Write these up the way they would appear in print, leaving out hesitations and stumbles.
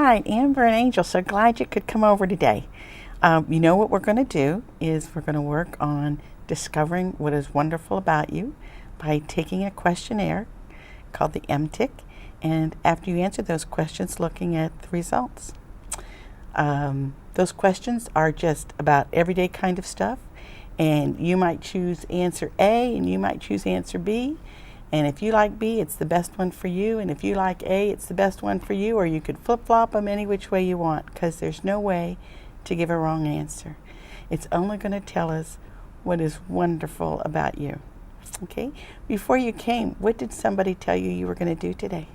right, Amber and Angel, so glad you could come over today. You know what we're going to do is we're going to work on discovering what is wonderful about you by taking a questionnaire called the MTIC, and after you answer those questions, looking at the results. Those questions are just about everyday kind of stuff, and you might choose answer A and you might choose answer B. And if you like B, it's the best one for you. And if you like A, it's the best one for you. Or you could flip-flop them any which way you want, because there's no way to give a wrong answer. It's only going to tell us what is wonderful about you. Okay? Before you came, what did somebody tell you you were going to do today?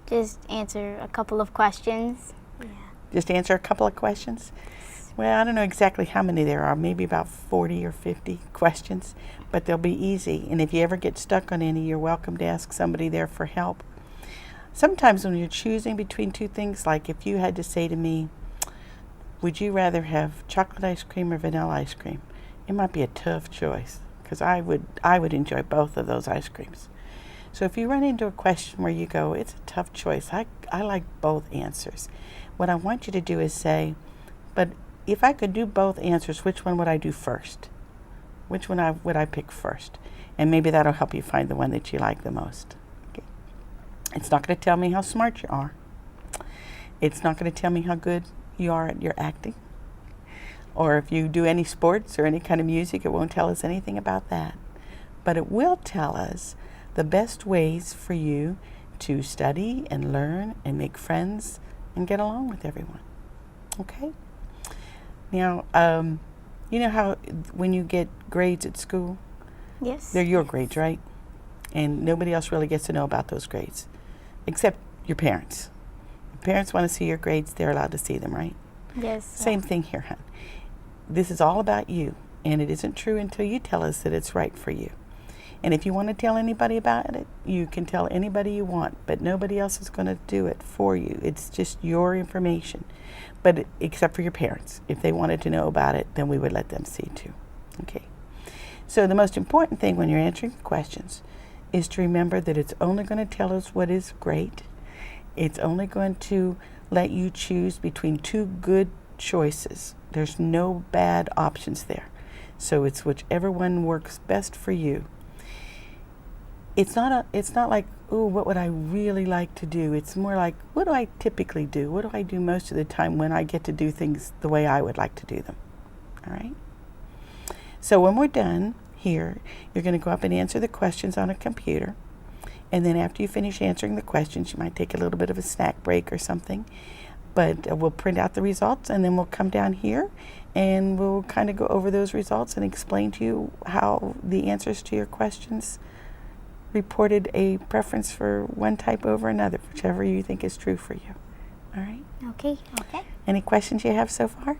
Just answer a couple of questions. Yeah. Just answer a couple of questions? Well, I don't know exactly how many there are, maybe about 40 or 50 questions, but they'll be easy. And if you ever get stuck on any, you're welcome to ask somebody there for help. Sometimes when you're choosing between two things, like if you had to say to me, would you rather have chocolate ice cream or vanilla ice cream? It might be a tough choice, because I would enjoy both of those ice creams. So if you run into a question where you go, it's a tough choice, I like both answers. What I want you to do is say, but if I could do both answers, which one would I do first? Which one would I pick first? And maybe that'll help you find the one that you like the most. Okay. It's not going to tell me how smart you are. It's not going to tell me how good you are at your acting. Or if you do any sports or any kind of music, it won't tell us anything about that. But it will tell us the best ways for you to study and learn and make friends and get along with everyone. Okay? Now, you know how when you get grades at school? Yes. They're your grades, right? And nobody else really gets to know about those grades, except your parents. If parents want to see your grades, they're allowed to see them, right? Yes. Same thing here, hon. This is all about you, and it isn't true until you tell us that it's right for you. And if you want to tell anybody about it, you can tell anybody you want, but nobody else is going to do it for you. It's just your information. But except for your parents. If they wanted to know about it, then we would let them see too. Okay. So the most important thing when you're answering questions is to remember that it's only going to tell us what is great. It's only going to let you choose between two good choices. There's no bad options there. So it's whichever one works best for you. It's not like, ooh, what would I really like to do? It's more like, what do I typically do? What do I do most of the time when I get to do things the way I would like to do them? All right? So when we're done here, you're going to go up and answer the questions on a computer. And then after you finish answering the questions, you might take a little bit of a snack break or something. But we'll print out the results, and then we'll come down here and we'll kind of go over those results and explain to you how the answers to your questions reported a preference for one type over another, whichever you think is true for you. All right? Okay. Okay. Any questions you have so far?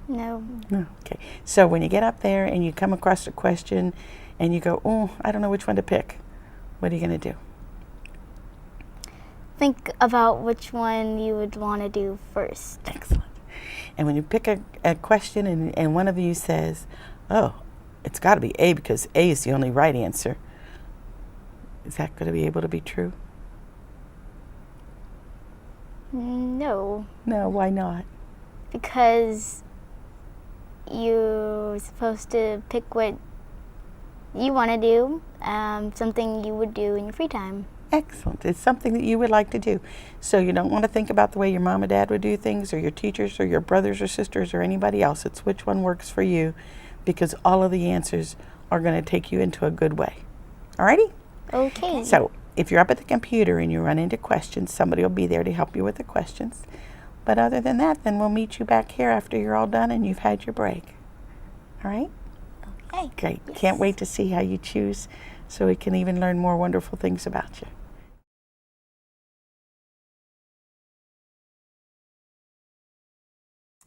No. No. Okay. So when you get up there and you come across a question and you go, oh, I don't know which one to pick, what are you going to do? Think about which one you would want to do first. Excellent. And when you pick a question and one of you says, oh, it's got to be A because A is the only right answer, is that going to be able to be true? No. No, why not? Because you're supposed to pick what you want to do, something you would do in your free time. Excellent. It's something that you would like to do. So you don't want to think about the way your mom and dad would do things, or your teachers, or your brothers or sisters, or anybody else. It's which one works for you, because all of the answers are going to take you into a good way. Alrighty? Okay. So if you're up at the computer and you run into questions, somebody will be there to help you with the questions. But other than that, then we'll meet you back here after you're all done and you've had your break. All right? Okay. Great. Yes. Can't wait to see how you choose so we can even learn more wonderful things about you.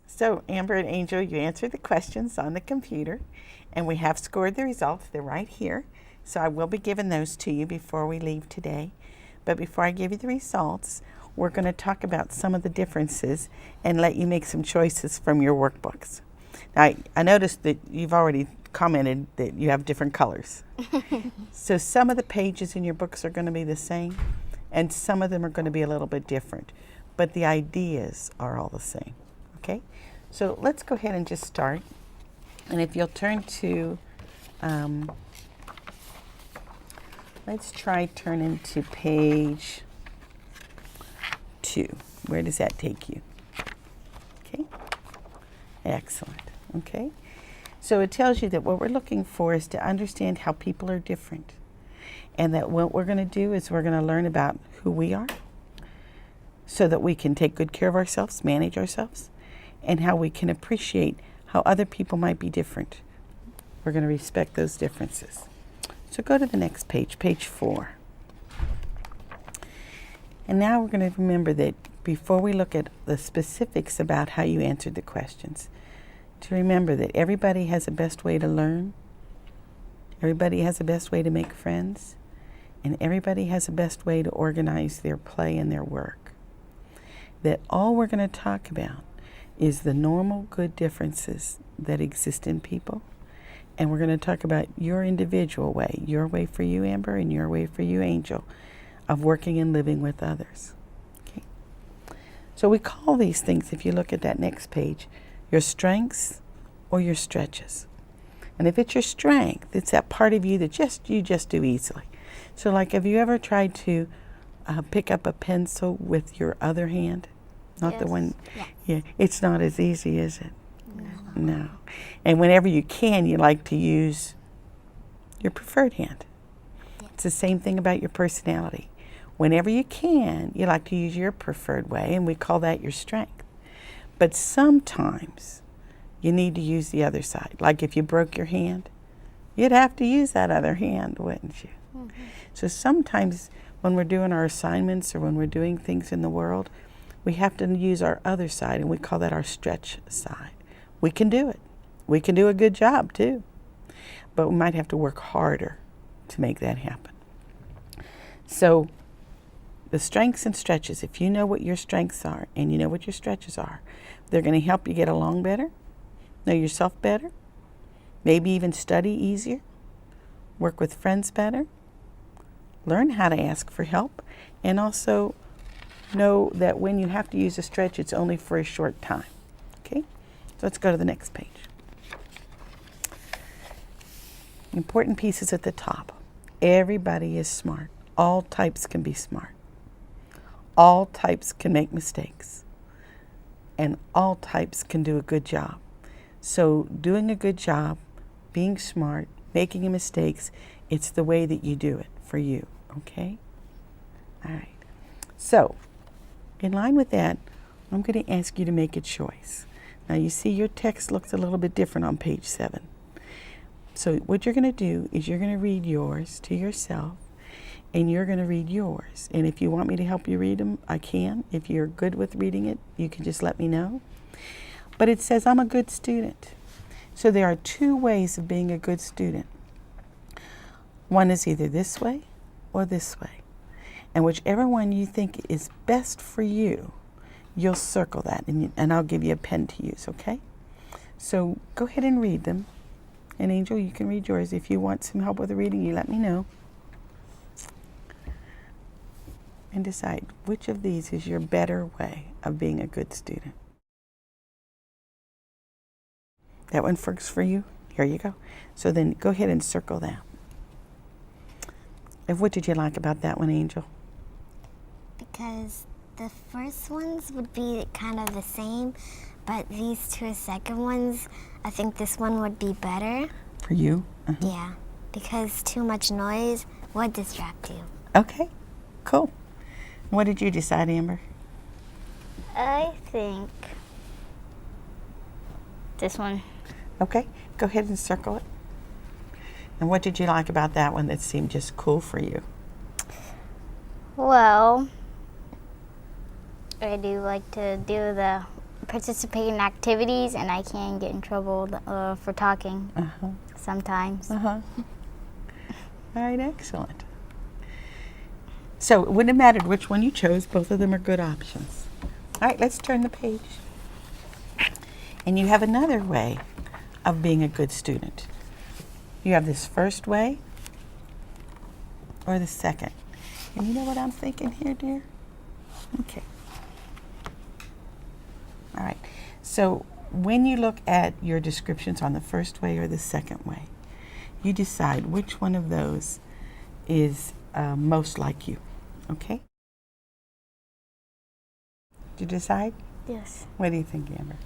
So, Amber and Angel, you answered the questions on the computer, and we have scored the results. They're right here. So I will be giving those to you before we leave today. But before I give you the results, we're going to talk about some of the differences and let you make some choices from your workbooks. Now, I noticed that you've already commented that you have different colors. So some of the pages in your books are going to be the same, and some of them are going to be a little bit different. but the ideas are all the same. Okay? So let's go ahead and just start. And if you'll turn to, let's try turning to page 2. Where does that take you? Okay? Excellent. Okay? So it tells you that what we're looking for is to understand how people are different. And that what we're going to do is we're going to learn about who we are so that we can take good care of ourselves, manage ourselves, and how we can appreciate how other people might be different. We're going to respect those differences. So go to the next page, page 4. And now we're going to remember that before we look at the specifics about how you answered the questions, to remember that everybody has a best way to learn, everybody has a best way to make friends, and everybody has a best way to organize their play and their work. That all we're going to talk about is the normal good differences that exist in people. And we're going to talk about your individual way, your way for you, Amber, and your way for you, Angel, of working and living with others. Okay? So we call these things, if you look at that next page, your strengths or your stretches. And if it's your strength, it's that part of you that you just do easily. So like, have you ever tried to pick up a pencil with your other hand? Not the one, yeah, it's not as easy, is it? No. And whenever you can, you like to use your preferred hand. Yeah. It's the same thing about your personality. Whenever you can, you like to use your preferred way, and we call that your strength. But sometimes you need to use the other side. Like if you broke your hand, you'd have to use that other hand, wouldn't you? Mm-hmm. So sometimes when we're doing our assignments or when we're doing things in the world, we have to use our other side, and we call that our stretch side. We can do it. We can do a good job too. But we might have to work harder to make that happen. So the strengths and stretches, if you know what your strengths are and you know what your stretches are, they're going to help you get along better, know yourself better, maybe even study easier, work with friends better, learn how to ask for help, and also know that when you have to use a stretch, it's only for a short time. Okay? So let's go to the next page. Important pieces at the top. Everybody is smart. All types can be smart. All types can make mistakes. And all types can do a good job. So doing a good job, being smart, making mistakes, it's the way that you do it for you. Okay? All right. So, in line with that, I'm going to ask you to make a choice. Now you see your text looks a little bit different on page 7. So what you're going to do is you're going to read yours to yourself, and you're going to read yours. And if you want me to help you read them, I can. If you're good with reading it, you can just let me know. But it says, I'm a good student. So there are 2 ways of being a good student. One is either this way or this way. And whichever one you think is best for you, you'll circle that, and I'll give you a pen to use, okay? So go ahead and read them. And Angel, you can read yours. If you want some help with the reading, you let me know. And decide which of these is your better way of being a good student. That one works for you? Here you go. So then go ahead and circle that. And what did you like about that one, Angel? Because the first ones would be kind of the same, but these 2 second ones, I think this one would be better. For you? Uh-huh. Yeah, because too much noise would distract you. Okay, cool. What did you decide, Amber? I think this one. Okay, go ahead and circle it. And what did you like about that one that seemed just cool for you? Well, I do like to do the participate in activities, and I can get in trouble for talking sometimes. All right, excellent. So it wouldn't have mattered which one you chose. Both of them are good options. All right, let's turn the page. And you have another way of being a good student. You have this first way or the second. And you know what I'm thinking here, dear? Okay. So when you look at your descriptions on the first way or the second way, you decide which one of those is most like you, okay? Did you decide? Yes. What do you think, Amber?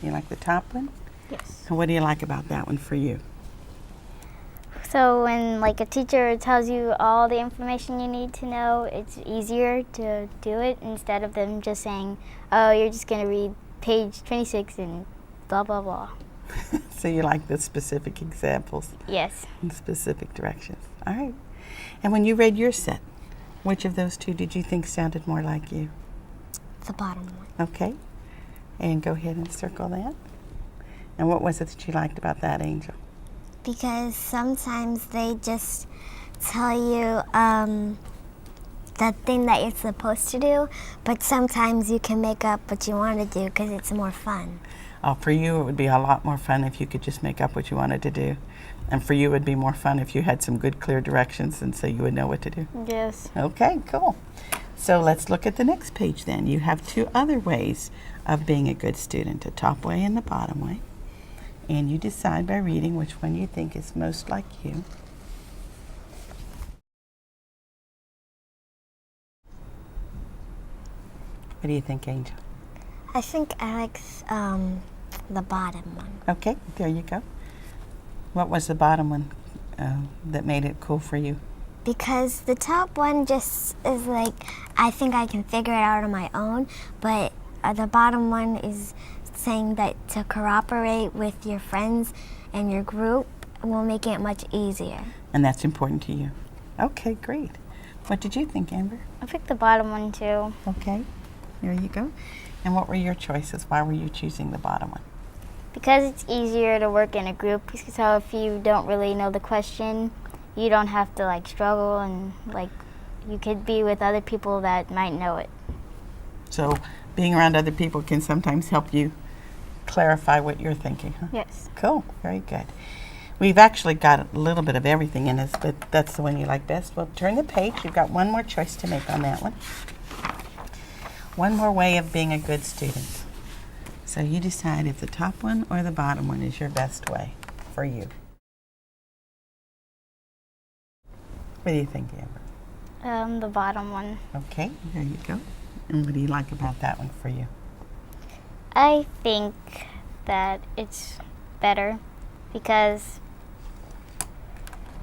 You like the top one? Yes. And what do you like about that one for you? So when like a teacher tells you all the information you need to know, it's easier to do it instead of them just saying, oh, you're just going to read page 26 and blah, blah, blah. So you like the specific examples Yes. and specific directions. All right. And when you read your set, which of those two did you think sounded more like you? The bottom one. Okay. And go ahead and circle that. And what was it that you liked about that, Angel? Because sometimes they just tell you the thing that you're supposed to do, but sometimes you can make up what you want to do because it's more fun. Oh, for you, it would be a lot more fun if you could just make up what you wanted to do. And for you, it would be more fun if you had some good, clear directions, and so you would know what to do. Yes. Okay, cool. So let's look at the next page then. You have two other ways of being a good student, the top way and the bottom way. And you decide by reading which one you think is most like you. What do you think, Angel? I think I like the bottom one. Okay, there you go. What was the bottom one that made it cool for you? Because the top one just is like, I think I can figure it out on my own, but the bottom one is saying that to cooperate with your friends and your group will make it much easier. And that's important to you. Okay, great. What did you think, Amber? I picked the bottom one too. Okay, there you go. And what were your choices? Why were you choosing the bottom one? Because it's easier to work in a group. So if you don't really know the question, you don't have to like struggle, and like you could be with other people that might know it. So being around other people can sometimes help you clarify what you're thinking, huh? Yes. Cool, very good. We've actually got a little bit of everything in this, but that's the one you like best. Well, turn the page. You've got one more choice to make on that one. One more way of being a good student. So you decide if the top one or the bottom one is your best way for you. What do you think, Amber? The bottom one. Okay, there you go. And what do you like about that one for you? I think that it's better because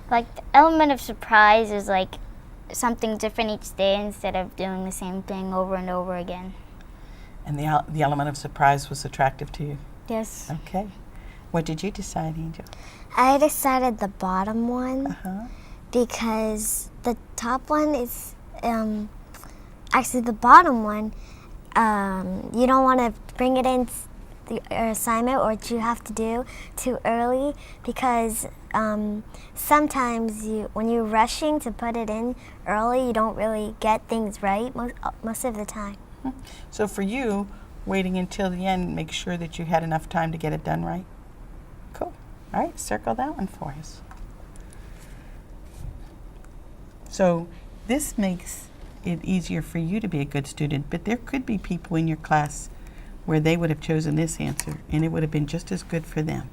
like the element of surprise is like something different each day instead of doing the same thing over and over again. And the element of surprise was attractive to you? Yes. Okay. What did you decide, Angel? I decided the bottom one Uh-huh. because the top one is actually the bottom one. You don't want to bring it in your assignment or what you have to do too early because sometimes when you're rushing to put it in early, you don't really get things right most of the time. So for you, waiting until the end, make sure that you had enough time to get it done right? Cool. All right, circle that one for us. So this makes it easier for you to be a good student, but there could be people in your class where they would have chosen this answer and it would have been just as good for them.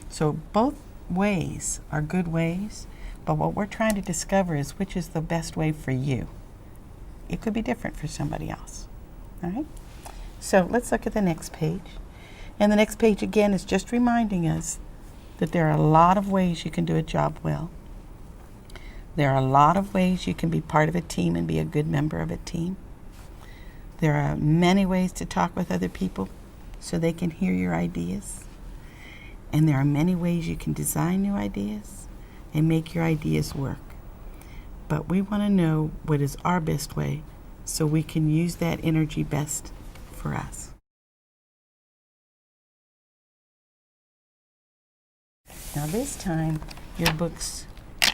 So both ways are good ways, but what we're trying to discover is which is the best way for you. It could be different for somebody else. All right? So let's look at the next page. And the next page again is just reminding us that there are a lot of ways you can do a job well. There are a lot of ways you can be part of a team and be a good member of a team. There are many ways to talk with other people so they can hear your ideas. And there are many ways you can design new ideas and make your ideas work. But we want to know what is our best way so we can use that energy best for us. Now this time, your books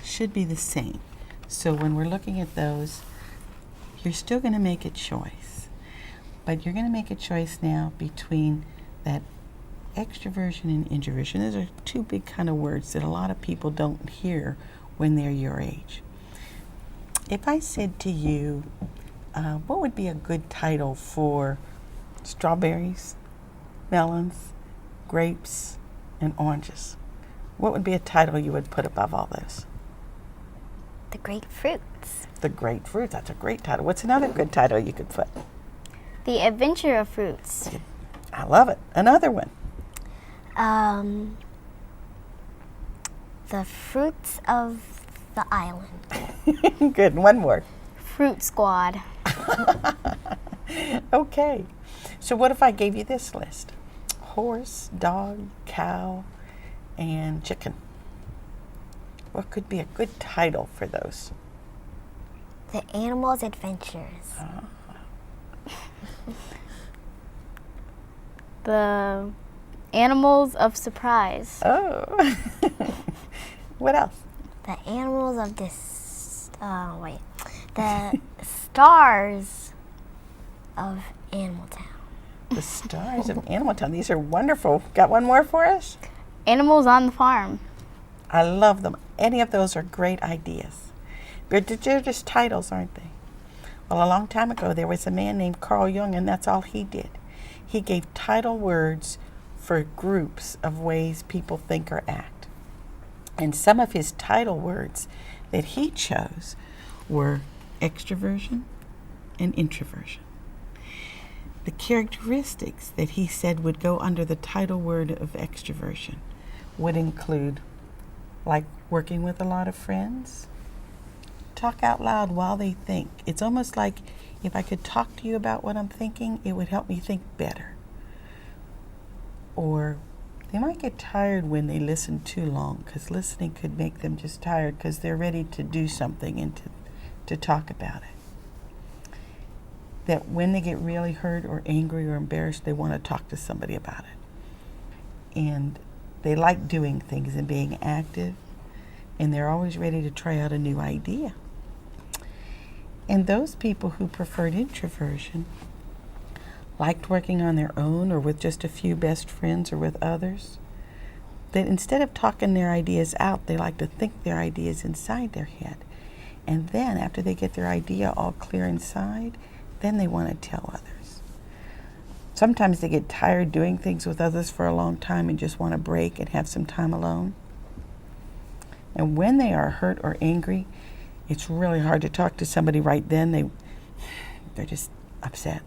should be the same. So when we're looking at those, you're still going to make a choice. But you're going to make a choice now between that extroversion and introversion. Those are two big kind of words that a lot of people don't hear when they're your age. If I said to you, what would be a good title for strawberries, melons, grapes, and oranges? What would be a title you would put above all those? The grapefruits. The grapefruit. That's a great title. What's another good title you could put? The adventure of fruits. I love it. Another one. The fruits of the island. Good. One more. Fruit squad. Okay. So what if I gave you this list? Horse, dog, cow, and chicken. What could be a good title for those? The animals' adventures. The animals of surprise. Oh. What else? The animals of this. The stars of Animal Town. The stars of Animal Town. These are wonderful. Got one more for us? Animals on the farm. I love them. Any of those are great ideas. But they're just titles, aren't they? Well, a long time ago, there was a man named Carl Jung, and that's all he did. He gave title words for groups of ways people think or act. And some of his title words that he chose were extroversion and introversion. The characteristics that he said would go under the title word of extroversion would include, like working with a lot of friends, talk out loud while they think. It's almost like if I could talk to you about what I'm thinking, it would help me think better. Or they might get tired when they listen too long, because listening could make them just tired because they're ready to do something and to talk about it. That when they get really hurt or angry or embarrassed, they want to talk to somebody about it. And they like doing things and being active, and they're always ready to try out a new idea. And those people who preferred introversion liked working on their own or with just a few best friends or with others. That instead of talking their ideas out, they like to think their ideas inside their head. And then after they get their idea all clear inside, then they want to tell others. Sometimes they get tired doing things with others for a long time and just want to break and have some time alone. And when they are hurt or angry, it's really hard to talk to somebody right then. They're just upset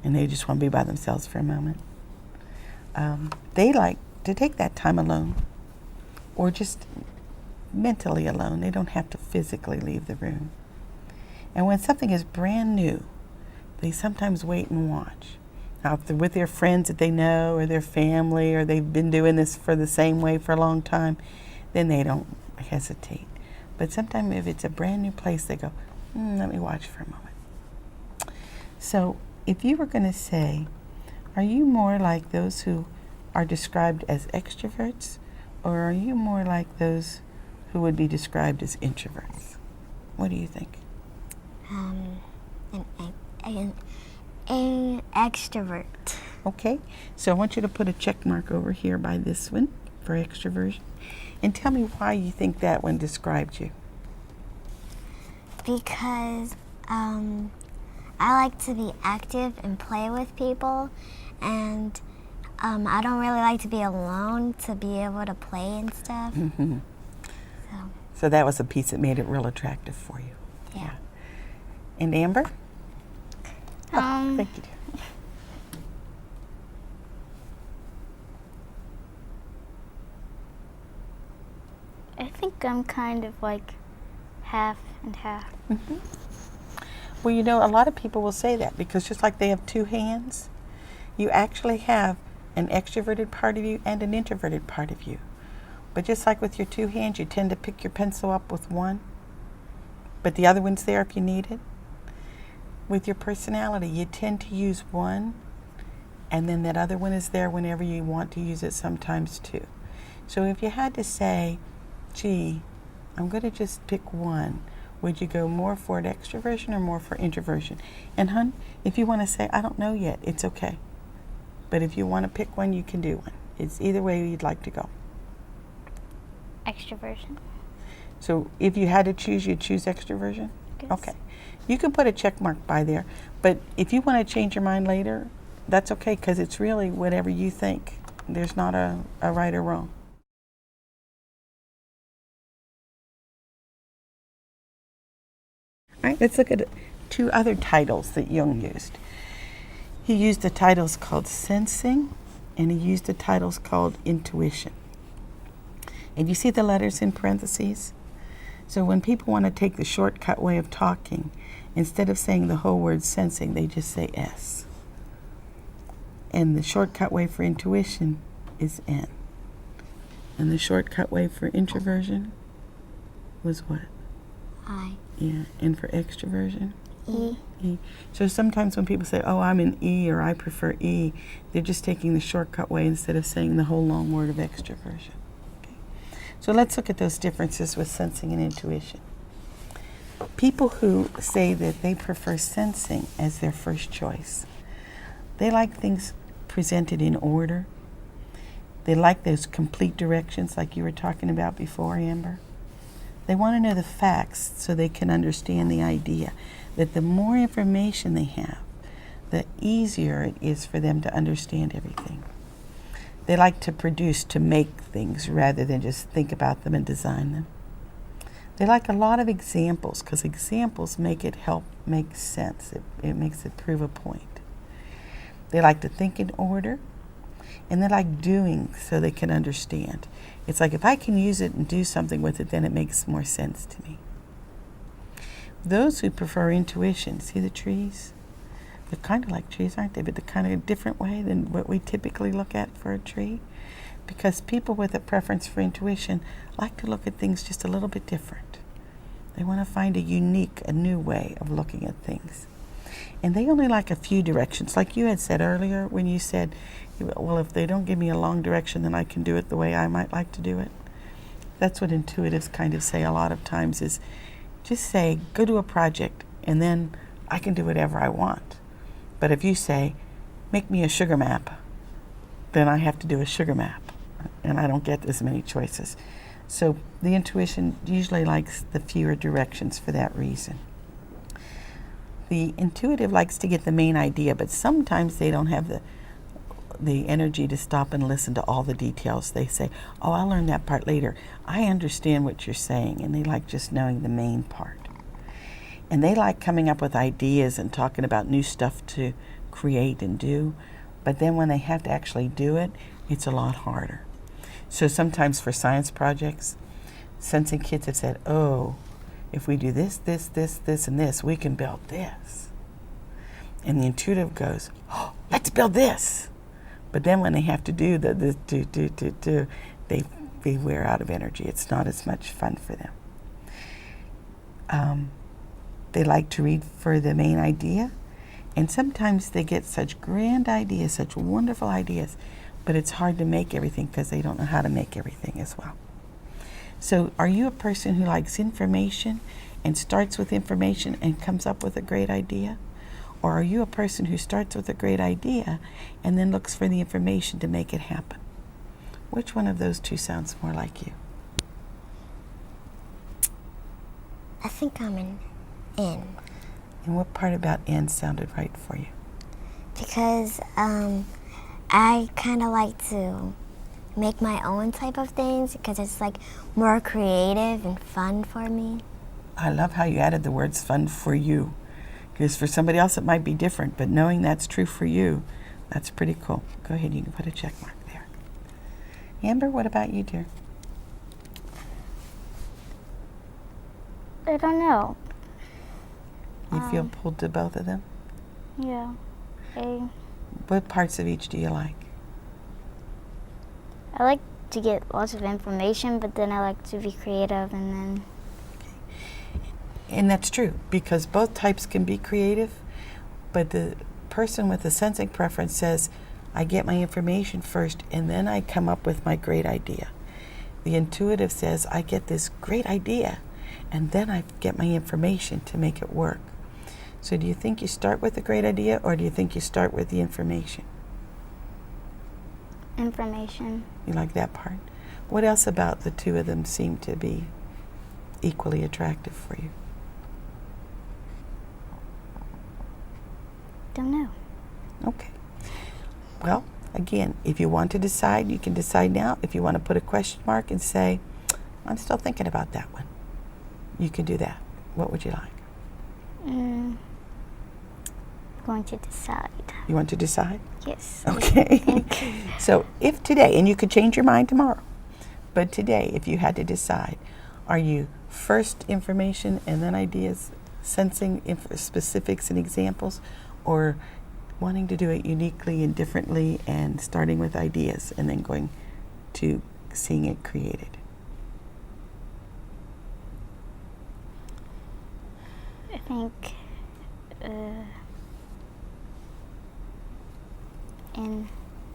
and they just want to be by themselves for a moment. They like to take that time alone or just mentally alone. They don't have to physically leave the room. And when something is brand new, they sometimes wait and watch. Now, if they're with their friends that they know or their family or they've been doing this for the same way for a long time, then they don't hesitate. But sometimes if it's a brand new place, they go, let me watch for a moment. So if you were going to say, are you more like those who are described as extroverts, or are you more like those who would be described as introverts? What do you think? An extrovert. Okay, so I want you to put a check mark over here by this one for extroversion. And tell me why you think that one described you. Because I like to be active and play with people, and I don't really like to be alone to be able to play and stuff. Mm-hmm. So that was a piece that made it real attractive for you. Yeah. And Amber? Thank you, dear. I think I'm kind of like half and half. Mm-hmm. Well, you know, a lot of people will say that because just like they have two hands, you actually have an extroverted part of you and an introverted part of you. But just like with your two hands, you tend to pick your pencil up with one, but the other one's there if you need it. With your personality, you tend to use one, and then that other one is there whenever you want to use it sometimes too. So if you had to say, gee, I'm going to just pick one, would you go more for extroversion or more for introversion? And hun, if you want to say, I don't know yet, it's okay. But if you want to pick one, you can do one. It's either way you'd like to go. Extroversion. So if you had to choose, you'd choose extroversion? guess. Okay. You can put a check mark by there, but if you want to change your mind later, that's okay, because it's really whatever you think. There's not a right or wrong. All right, let's look at 2 other titles that Jung used. He used the titles called sensing, and he used the titles called intuition. And you see the letters in parentheses? So when people want to take the shortcut way of talking, instead of saying the whole word sensing, they just say S. And the shortcut way for intuition is N. And the shortcut way for introversion was what? I. Yeah, and for extroversion? E. E. So sometimes when people say, oh, I'm an E, or I prefer E, they're just taking the shortcut way instead of saying the whole long word of extroversion. Okay. So let's look at those differences with sensing and intuition. People who say that they prefer sensing as their first choice, they like things presented in order. They like those complete directions like you were talking about before, Amber. They want to know the facts so they can understand the idea that the more information they have, the easier it is for them to understand everything. They like to produce, to make things rather than just think about them and design them. They like a lot of examples because examples make it help make sense. It makes it prove a point. They like to think in order, and they like doing so they can understand. It's like if I can use it and do something with it, then it makes more sense to me. Those who prefer intuition, see the trees? They're kind of like trees, aren't they? But they're kind of a different way than what we typically look at for a tree. Because people with a preference for intuition like to look at things just a little bit different. They want to find a unique, a new way of looking at things. And they only like a few directions. Like you had said earlier when you said, well, if they don't give me a long direction, then I can do it the way I might like to do it. That's what intuitives kind of say a lot of times is, just say, go do a project, and then I can do whatever I want. But if you say, make me a sugar map, then I have to do a sugar map, and I don't get as many choices. So the intuition usually likes the fewer directions for that reason. The intuitive likes to get the main idea, but sometimes they don't have the energy to stop and listen to all the details. They say, oh, I'll learn that part later. I understand what you're saying, and they like just knowing the main part. And they like coming up with ideas and talking about new stuff to create and do, but then when they have to actually do it, it's a lot harder. So sometimes for science projects, sensing kids have said, oh, if we do this, this, this, this, and this, we can build this. And the intuitive goes, oh, let's build this. But then when they have to do they wear out of energy. It's not as much fun for them. They like to read for the main idea. And sometimes they get such grand ideas, such wonderful ideas, but it's hard to make everything because they don't know how to make everything as well. So are you a person who likes information and starts with information and comes up with a great idea? Or are you a person who starts with a great idea and then looks for the information to make it happen? Which one of those two sounds more like you? I think I'm an N. And what part about N sounded right for you? Because I kind of like to make my own type of things because it's like more creative and fun for me. I love how you added the words fun for you. Because for somebody else it might be different, but knowing that's true for you, that's pretty cool. Go ahead, you can put a check mark there. Amber, what about you, dear? I don't know. You feel pulled to both of them? Yeah. What parts of each do you like? I like to get lots of information, but then I like to be creative and then... And that's true, because both types can be creative, but the person with the sensing preference says, I get my information first, and then I come up with my great idea. The intuitive says, I get this great idea, and then I get my information to make it work. So do you think you start with a great idea, or do you think you start with the information? Information. You like that part? What else about the two of them seem to be equally attractive for you? Don't know. Okay. Well, again, if you want to decide, you can decide now. If you want to put a question mark and say, I'm still thinking about that one, you can do that. What would you like? Going to decide. You want to decide? Yes. Okay. So if today, and you could change your mind tomorrow, but today, if you had to decide, are you first information and then ideas, sensing specifics and examples, or wanting to do it uniquely and differently and starting with ideas and then going to seeing it created? I think in.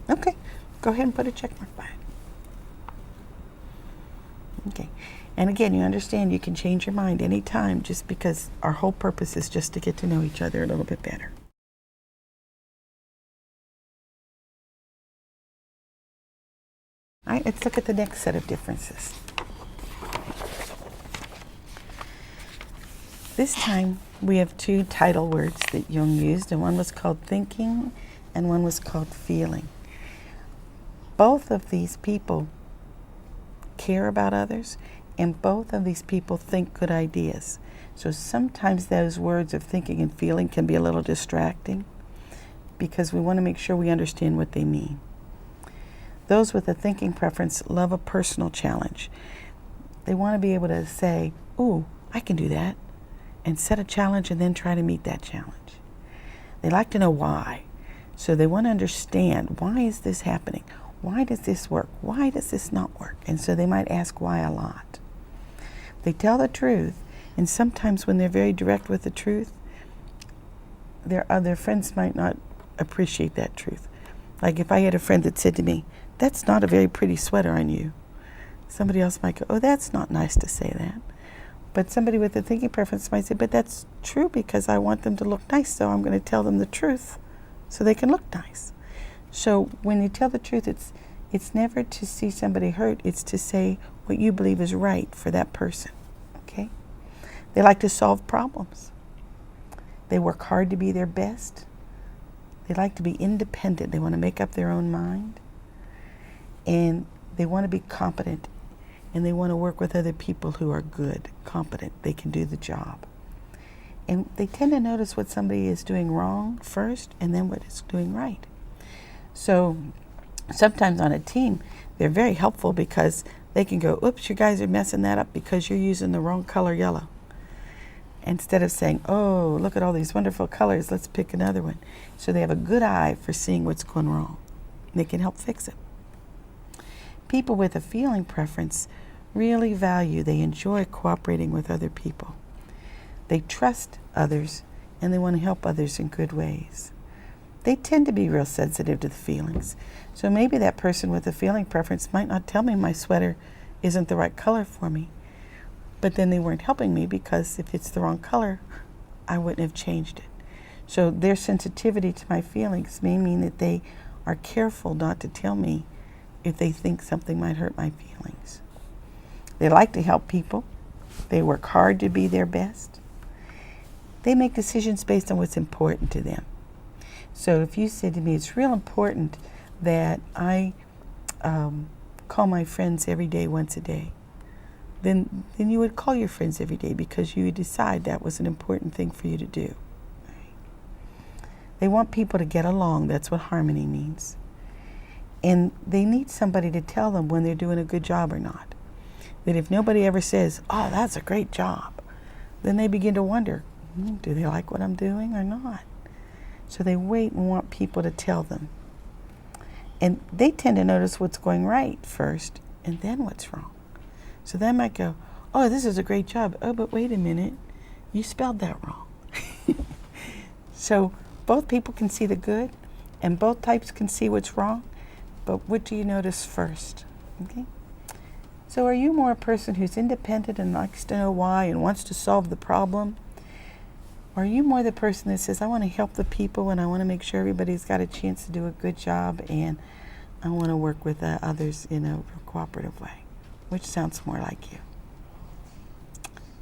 Okay, go ahead and put a check mark by it. Okay, and again, you understand you can change your mind anytime, just because our whole purpose is just to get to know each other a little bit better. All right, let's look at the next set of differences. This time we have two title words that Jung used, and one was called thinking and one was called feeling. Both of these people care about others, and both of these people think good ideas. So sometimes those words of thinking and feeling can be a little distracting because we want to make sure we understand what they mean. Those with a thinking preference love a personal challenge. They want to be able to say, ooh, I can do that, and set a challenge and then try to meet that challenge. They like to know why. So they want to understand, why is this happening? Why does this work? Why does this not work? And so they might ask why a lot. They tell the truth, and sometimes when they're very direct with the truth, their other friends might not appreciate that truth. Like if I had a friend that said to me, that's not a very pretty sweater on you, somebody else might go, oh, that's not nice to say that. But somebody with a thinking preference might say, but that's true because I want them to look nice, so I'm going to tell them the truth so they can look nice. So when you tell the truth, it's never to see somebody hurt, it's to say what you believe is right for that person, okay? They like to solve problems. They work hard to be their best. They like to be independent. They want to make up their own mind. And they want to be competent, and they want to work with other people who are good, competent. They can do the job. And they tend to notice what somebody is doing wrong first and then what is doing right. So sometimes on a team, they're very helpful because they can go, oops, you guys are messing that up because you're using the wrong color yellow. Instead of saying, oh, look at all these wonderful colors, let's pick another one. So they have a good eye for seeing what's going wrong. They can help fix it. People with a feeling preference really value, they enjoy cooperating with other people. They trust others, and they want to help others in good ways. They tend to be real sensitive to the feelings. So maybe that person with a feeling preference might not tell me my sweater isn't the right color for me. But then they weren't helping me because if it's the wrong color, I wouldn't have changed it. So their sensitivity to my feelings may mean that they are careful not to tell me if they think something might hurt my feelings. They like to help people. They work hard to be their best. They make decisions based on what's important to them. So if you said to me, it's real important that I call my friends every day, once a day, then you would call your friends every day because you would decide that was an important thing for you to do. They want people to get along. That's what harmony means. And they need somebody to tell them when they're doing a good job or not. That if nobody ever says, oh, that's a great job, then they begin to wonder, do they like what I'm doing or not? So they wait and want people to tell them. And they tend to notice what's going right first and then what's wrong. So they might go, oh, this is a great job. Oh, but wait a minute, you spelled that wrong. So both people can see the good and both types can see what's wrong, but what do you notice first? Okay. So are you more a person who's independent and likes to know why and wants to solve the problem? Or are you more the person that says, I want to help the people and I want to make sure everybody's got a chance to do a good job and I want to work with others in a cooperative way? Which sounds more like you?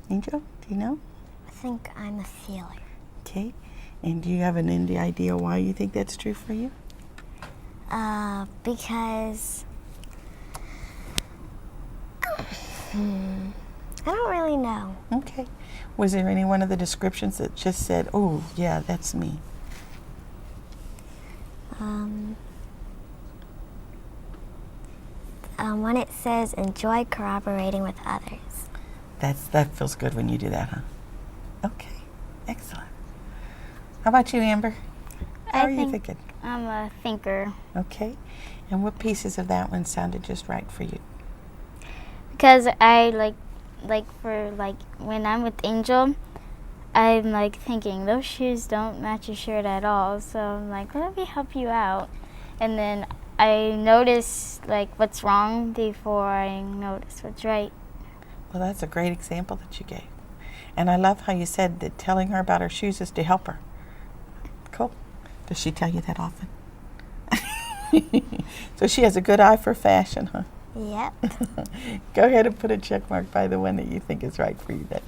Angel, do you know? I think I'm a feeler. Okay. And do you have any idea why you think that's true for you? Because I don't really know. Okay. Was there any one of the descriptions that just said, oh, yeah, that's me? When it says enjoy collaborating with others. That feels good when you do that, huh? Okay, excellent. How about you, Amber? How are you thinking? I'm a thinker. Okay. And what pieces of that one sounded just right for you? Because I when I'm with Angel, I'm like thinking those shoes don't match your shirt at all. So I'm like, let me help you out. And then I notice like what's wrong before I notice what's right. Well, that's a great example that you gave. And I love how you said that telling her about her shoes is to help her. Cool. Does she tell you that often? So she has a good eye for fashion, huh? Yep. Go ahead and put a check mark by the one that you think is right for you then.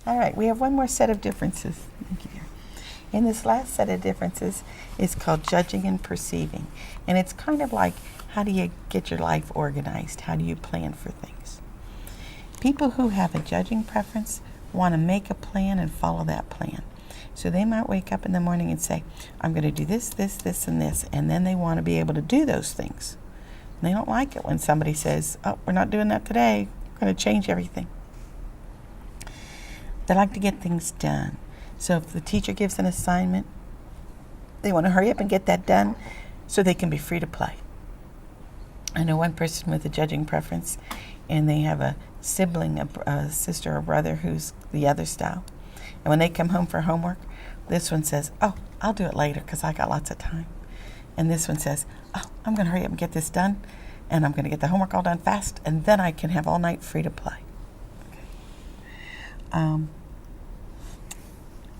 All right, we have one more set of differences. Thank you, dear. And this last set of differences is called judging and perceiving. And it's kind of like, how do you get your life organized? How do you plan for things? People who have a judging preference want to make a plan and follow that plan. So they might wake up in the morning and say, I'm going to do this, this, this, and this. And then they want to be able to do those things. And they don't like it when somebody says, oh, we're not doing that today. We're going to change everything. They like to get things done. So if the teacher gives an assignment, they want to hurry up and get that done so they can be free to play. I know one person with a judging preference, and they have a sibling, a sister or brother who's the other style. And when they come home for homework, this one says, oh, I'll do it later because I got lots of time. And this one says, oh, I'm going to hurry up and get this done, and I'm going to get the homework all done fast, and then I can have all night free to play. Okay.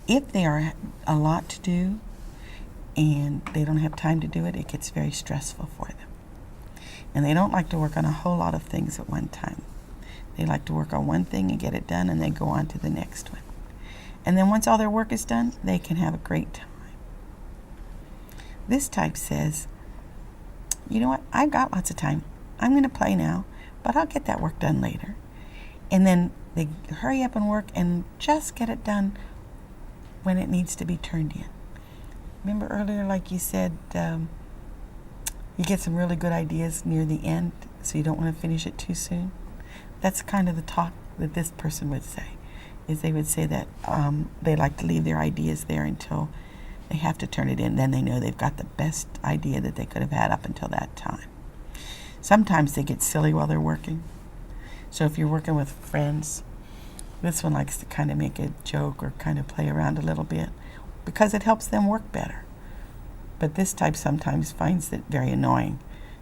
If there are a lot to do and they don't have time to do it, it gets very stressful for them. And they don't like to work on a whole lot of things at one time. They like to work on one thing and get it done and then go on to the next one. And then once all their work is done, they can have a great time. This type says, you know what, I've got lots of time. I'm going to play now, but I'll get that work done later. And then they hurry up and work and just get it done when it needs to be turned in. Remember earlier, like you said, you get some really good ideas near the end, so you don't want to finish it too soon. That's kind of the talk that this person would say, is they would say that they like to leave their ideas there until they have to turn it in. Then they know they've got the best idea that they could have had up until that time. Sometimes they get silly while they're working. So if you're working with friends, this one likes to kind of make a joke or kind of play around a little bit because it helps them work better. But this type sometimes finds it very annoying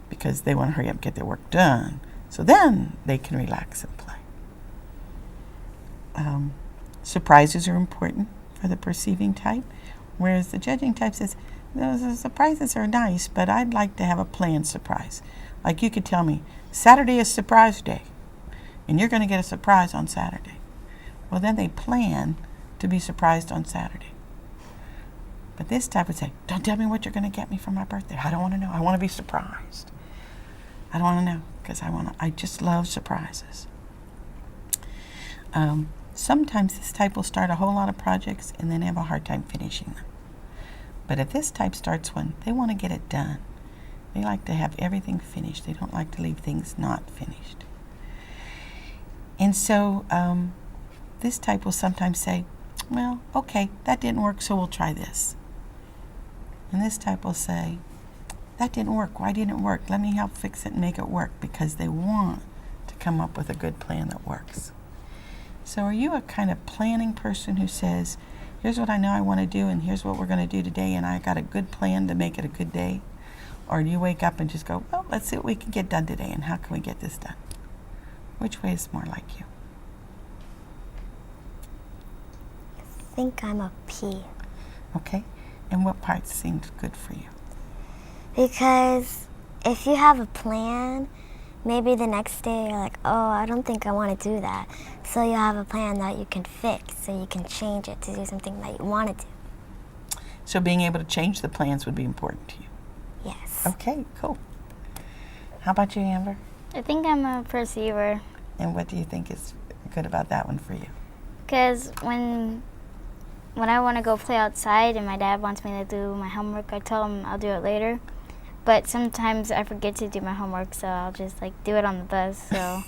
because they want to hurry up and get their work done so then they can relax and play. Surprises are important for the perceiving type, whereas the judging type says, those surprises are nice, but I'd like to have a planned surprise. Like you could tell me, Saturday is surprise day, and you're going to get a surprise on Saturday. Well, then they plan to be surprised on Saturday. But this type would say, don't tell me what you're going to get me for my birthday. I don't want to know. I want to be surprised. I don't want to know because I just love surprises. Sometimes this type will start a whole lot of projects and then have a hard time finishing them. But if this type starts one, they want to get it done. They like to have everything finished. They don't like to leave things not finished. And so this type will sometimes say, well, okay, that didn't work, so we'll try this. And this type will say, that didn't work. Why didn't it work? Let me help fix it and make it work, because they want to come up with a good plan that works. So are you a kind of planning person who says, here's what I know I want to do and here's what we're going to do today and I got a good plan to make it a good day? Or do you wake up and just go, well, let's see what we can get done today and how can we get this done? Which way is more like you? I think I'm a P. Okay. And what parts seemed good for you? Because if you have a plan, maybe the next day you're like, oh, I don't think I want to do that. So you have a plan that you can fix, so you can change it to do something that you want to do. So being able to change the plans would be important to you. Yes. Okay, cool. How about you, Amber? I think I'm a perceiver. And what do you think is good about that one for you? Because when I want to go play outside and my dad wants me to do my homework, I tell him I'll do it later. But sometimes I forget to do my homework, so I'll just like do it on the bus. So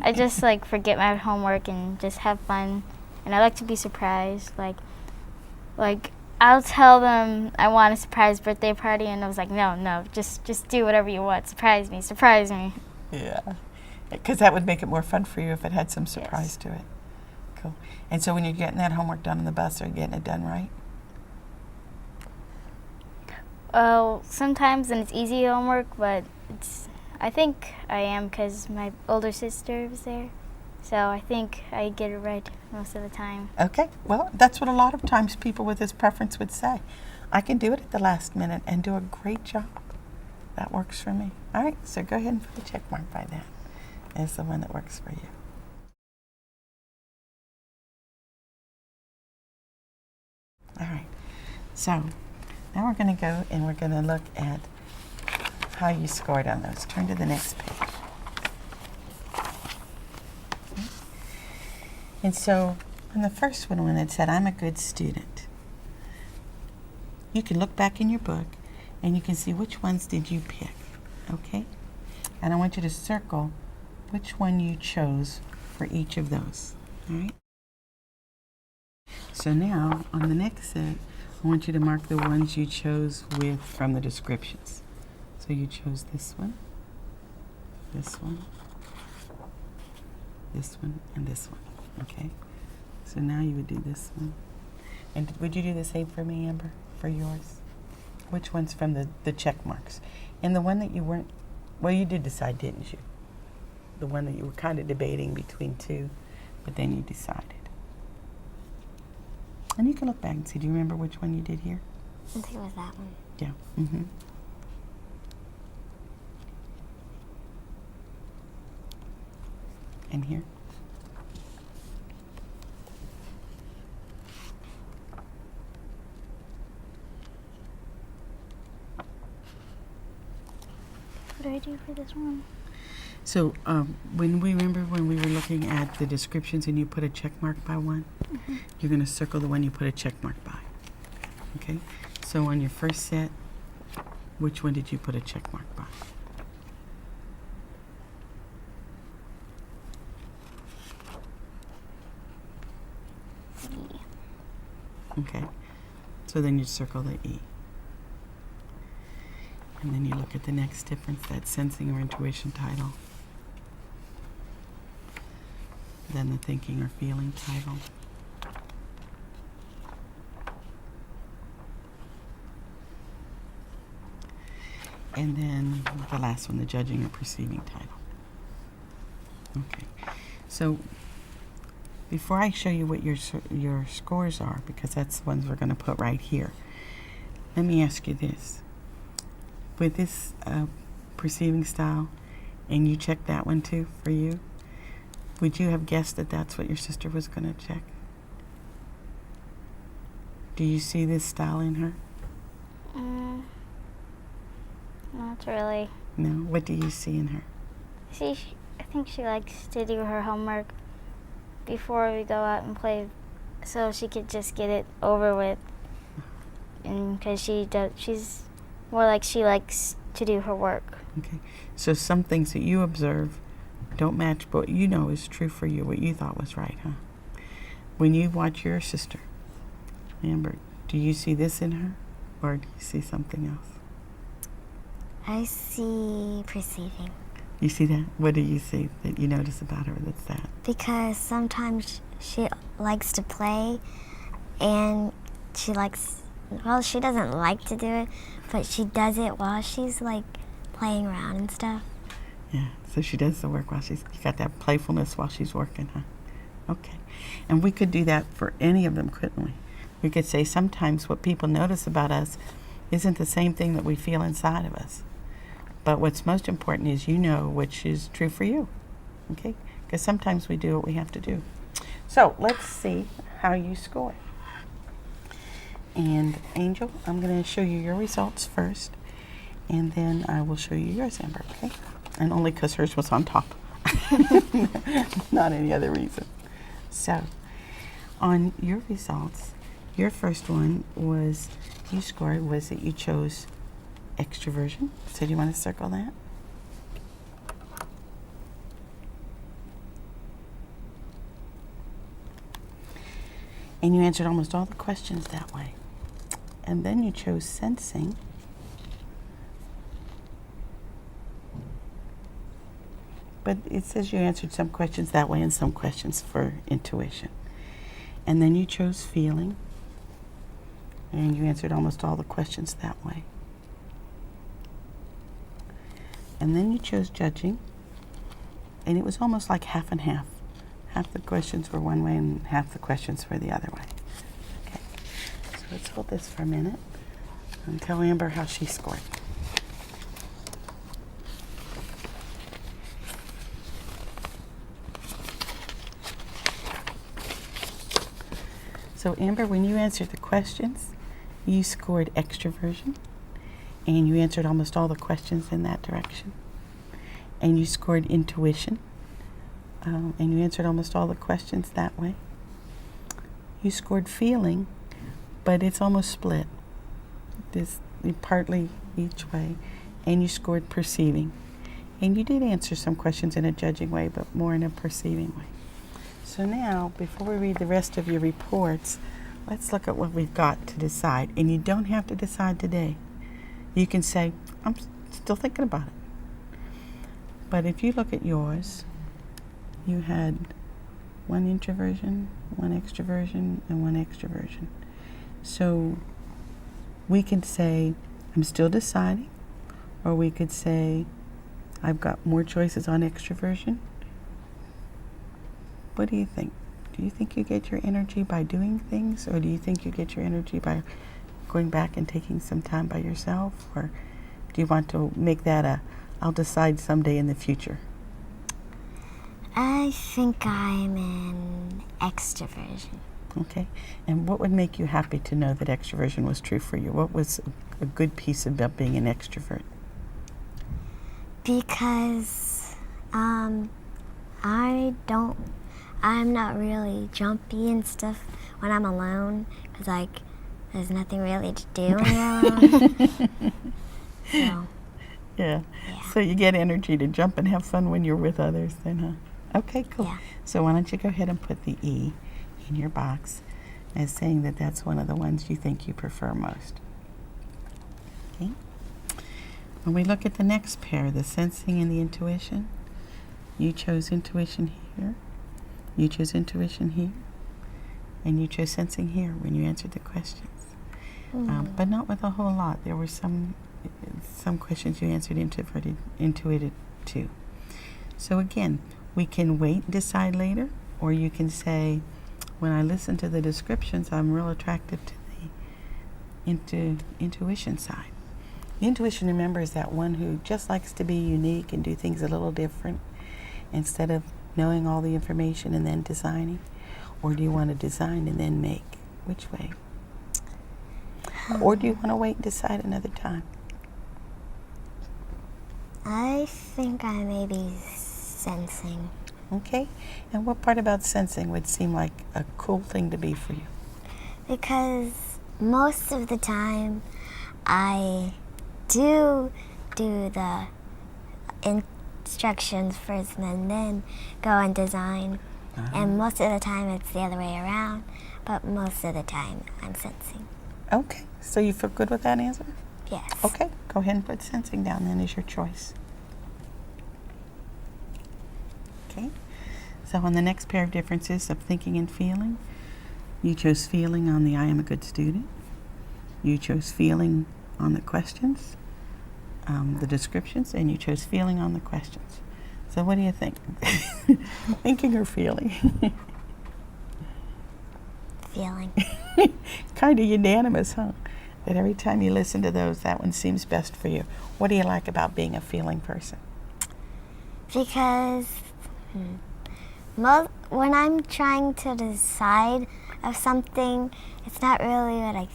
I just like forget my homework and just have fun. And I like to be surprised. Like I'll tell them I want a surprise birthday party, and I was like, no, just do whatever you want. Surprise me. Yeah. Because that would make it more fun for you if it had some surprise to it. Cool. And so when you're getting that homework done on the bus, are you getting it done right? Well, sometimes and it's easy homework, but I think I am because my older sister was there. So I think I get it right most of the time. Okay. Well, that's what a lot of times people with this preference would say. I can do it at the last minute and do a great job. That works for me. All right. So go ahead and put a check mark by that as the one that works for you. All right. So now we're going to go and we're going to look at how you scored on those. Turn to the next page. And so on the first one, when it said, I'm a good student, you can look back in your book and you can see which ones did you pick, okay? And I want you to circle which one you chose for each of those, all right? So now, on the next set, I want you to mark the ones you chose from the descriptions. So you chose this one, this one, this one, and this one, okay? So now you would do this one. And would you do the same for me, Amber, for yours? Which one's from the check marks? And the one that you weren't, well, you did decide, didn't you? The one that you were kind of debating between two, but then you decided. And you can look back and see, do you remember which one you did here? I think it was that one. Yeah. Mm-hmm. And here? What do I do for this one? So when we were looking at the descriptions and you put a check mark by one, you're going to circle the one you put a check mark by. Okay? So on your first set, which one did you put a check mark by? E. Okay. So then you circle the E. And then you look at the next difference, that sensing or intuition title. Then the thinking or feeling title. And then the last one, the judging or perceiving title. Okay. So before I show you what your scores are, because that's the ones we're going to put right here, let me ask you this. With this perceiving style, and you checked that one too for you, would you have guessed that that's what your sister was going to check? Do you see this style in her? Not really. No? What do you see in her? I think she likes to do her homework before we go out and play, so she could just get it over with. And because she's more like she likes to do her work. Okay. So some things that you observe don't match what you know is true for you, what you thought was right, huh? When you watch your sister, Amber, do you see this in her, or do you see something else? I see perceiving. You see that? What do you see that you notice about her that's that? Because sometimes she likes to play, and she doesn't like to do it, but she does it while she's like playing around and stuff. Yeah, so she does the work you got that playfulness while she's working, huh? Okay. And we could do that for any of them, couldn't we? We could say sometimes what people notice about us isn't the same thing that we feel inside of us. But what's most important is you know which is true for you, okay? Because sometimes we do what we have to do. So let's see how you score. And Angel, I'm going to show you your results first, and then I will show you yours, Amber, okay? And only because hers was on top. Not any other reason. So, on your results, your first one was, you scored, was that you chose extroversion. So do you want to circle that? And you answered almost all the questions that way. And then you chose sensing. But it says you answered some questions that way and some questions for intuition. And then you chose feeling. And you answered almost all the questions that way. And then you chose judging. And it was almost like half and half. Half the questions were one way and half the questions were the other way. Okay, so let's hold this for a minute and tell Amber how she scored. So Amber, when you answered the questions, you scored extroversion, and you answered almost all the questions in that direction. And you scored intuition, and you answered almost all the questions that way. You scored feeling, but it's almost split. This partly each way. And you scored perceiving. And you did answer some questions in a judging way, but more in a perceiving way. So now, before we read the rest of your reports, let's look at what we've got to decide. And you don't have to decide today. You can say, I'm still thinking about it. But if you look at yours, you had one introversion, one extroversion, and one extroversion. So we could say, I'm still deciding, or we could say, I've got more choices on extroversion. What do you think? Do you think you get your energy by doing things, or do you think you get your energy by going back and taking some time by yourself? Or do you want to make that a, I'll decide someday in the future? I think I'm in extroversion. Okay. And what would make you happy to know that extroversion was true for you? What was a good piece about being an extrovert? Because I'm not really jumpy and stuff when I'm alone, because like there's nothing really to do when you're alone. So, yeah. So you get energy to jump and have fun when you're with others then, huh? Okay, cool. Yeah. So why don't you go ahead and put the E in your box as saying that that's one of the ones you think you prefer most. Okay. When we look at the next pair, the sensing and the intuition, you chose intuition here, you chose intuition here, and you chose sensing here when you answered the questions. But not with a whole lot. There were some questions you answered intuitive too. So again, we can wait and decide later, or you can say, when I listen to the descriptions, I'm real attracted to the intuition side. The intuition, remember, is that one who just likes to be unique and do things a little different instead of knowing all the information and then designing. Or do you want to design and then make? Which way? Or do you want to wait and decide another time? I think I may be sensing. Okay. And what part about sensing would seem like a cool thing to be for you? Because most of the time I do the instructions first and then go and design. And most of the time it's the other way around, but most of the time I'm sensing. Okay. So you feel good with that answer? Yes. Okay. Go ahead and put sensing down then as your choice. Okay. So on the next pair of differences of thinking and feeling, you chose feeling on the I am a good student. You chose feeling on the questions, the descriptions, and you chose feeling on the questions. So what do you think? Thinking or feeling? Feeling. Kind of unanimous, huh? But every time you listen to those, that one seems best for you. What do you like about being a feeling person? Because when I'm trying to decide of something, it's not really what I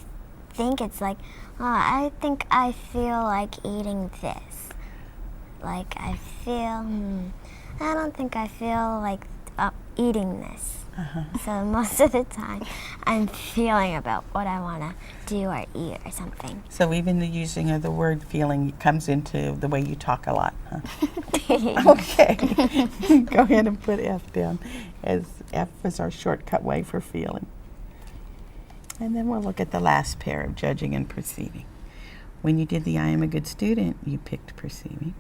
think. It's like, oh, I think I feel like eating this. Like I don't think I feel like eating this. So most of the time, I'm feeling about what I want to do or eat or something. So even the using of the word feeling comes into the way you talk a lot, huh? Okay. Go ahead and put F down, as F is our shortcut way for feeling. And then we'll look at the last pair of judging and perceiving. When you did the I am a good student, you picked perceiving.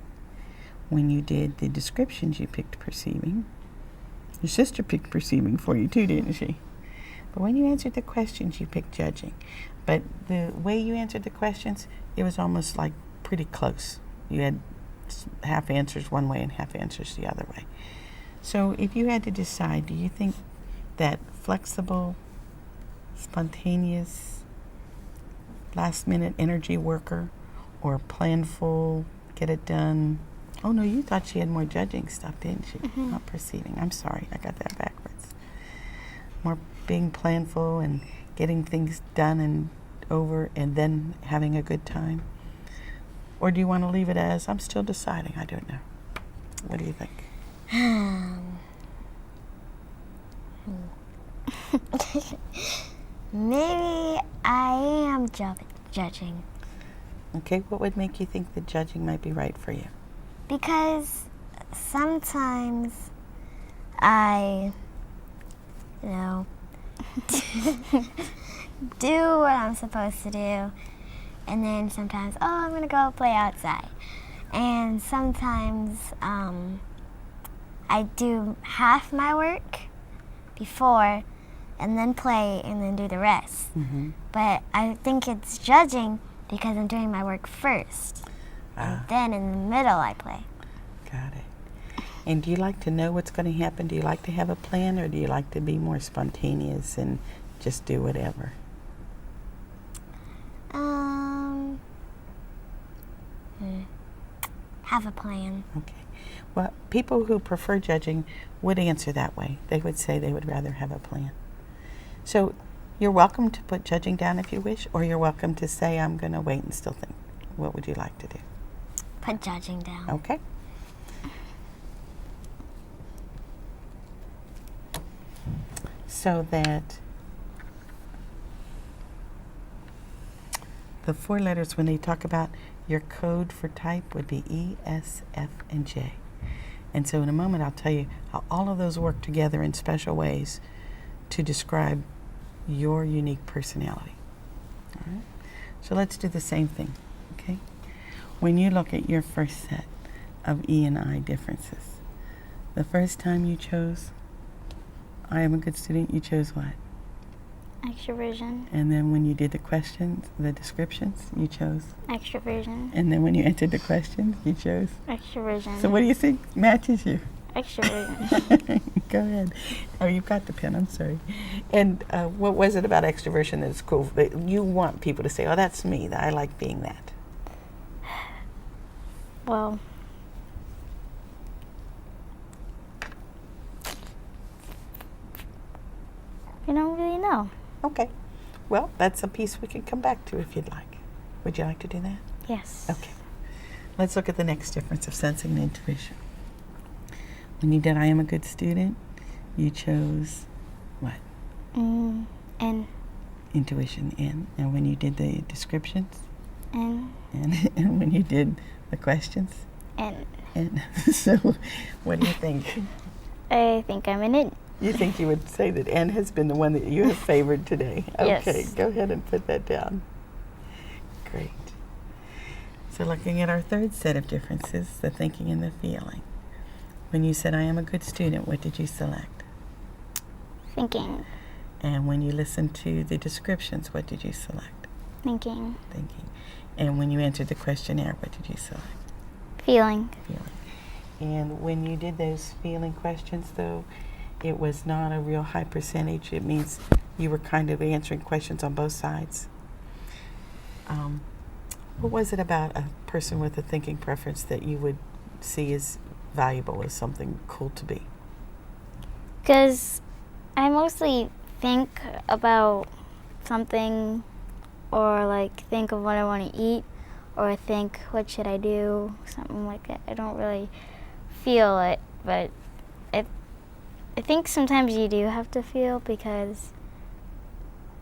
When you did the descriptions, you picked perceiving. Your sister picked perceiving for you too, didn't she? But when you answered the questions, you picked judging. But the way you answered the questions, it was almost like pretty close. You had half answers one way and half answers the other way. So if you had to decide, do you think that flexible, spontaneous, last-minute energy worker, or planful, get it done? Oh no, you thought she had more judging stuff, didn't she? Not perceiving. I'm sorry, I got that backwards. More being planful and getting things done and over and then having a good time? Or do you want to leave it as, I'm still deciding? I don't know. What do you think? Maybe I am judging. Okay, what would make you think that judging might be right for you? Because sometimes I, do what I'm supposed to do, and then sometimes, I'm going to go play outside. And sometimes I do half my work before, and then play, and then do the rest. But I think it's judging because I'm doing my work first. And then in the middle, I play. Got it. And do you like to know what's going to happen? Do you like to have a plan, or do you like to be more spontaneous and just do whatever? Have a plan. Okay. Well, people who prefer judging would answer that way. They would say they would rather have a plan. So you're welcome to put judging down if you wish, or you're welcome to say, I'm going to wait and still think. What would you like to do? Put judging down. Okay. So that the four letters, when they talk about your code for type, would be E, S, F, and J. And so in a moment I'll tell you how all of those work together in special ways to describe your unique personality. All right? So let's do the same thing, okay? When you look at your first set of E and I differences, the first time you chose I am a good student, you chose what? Extroversion. And then when you did the questions, the descriptions, you chose? Extroversion. And then when you answered the questions, you chose? Extroversion. So what do you think matches you? Extroversion. Go ahead. Oh, you've got the pen, I'm sorry. And what was it about extroversion that's cool? That you want people to say, oh, that's me, that I like being that. Well, I don't really know. Okay. Well, that's a piece we can come back to if you'd like. Would you like to do that? Yes. Okay. Let's look at the next difference of sensing and intuition. When you did I am a good student, you chose what? N. Intuition, N. And when you did the descriptions? N. And when you did the questions? N. N. So what do you think? I think I'm an N. You think you would say that N has been the one that you have favored today? Yes. Okay, go ahead and put that down. Great. So looking at our third set of differences, the thinking and the feeling. When you said I am a good student, what did you select? Thinking. And when you listened to the descriptions, what did you select? Thinking. Thinking. And when you answered the questionnaire, what did you select? Feeling. Feeling. And when you did those feeling questions, though, it was not a real high percentage. It means you were kind of answering questions on both sides. What was it about a person with a thinking preference that you would see as valuable, as something cool to be? Because I mostly think about something, or like think of what I want to eat, or think what should I do, something like that. I don't really feel it, but I think sometimes you do have to feel, because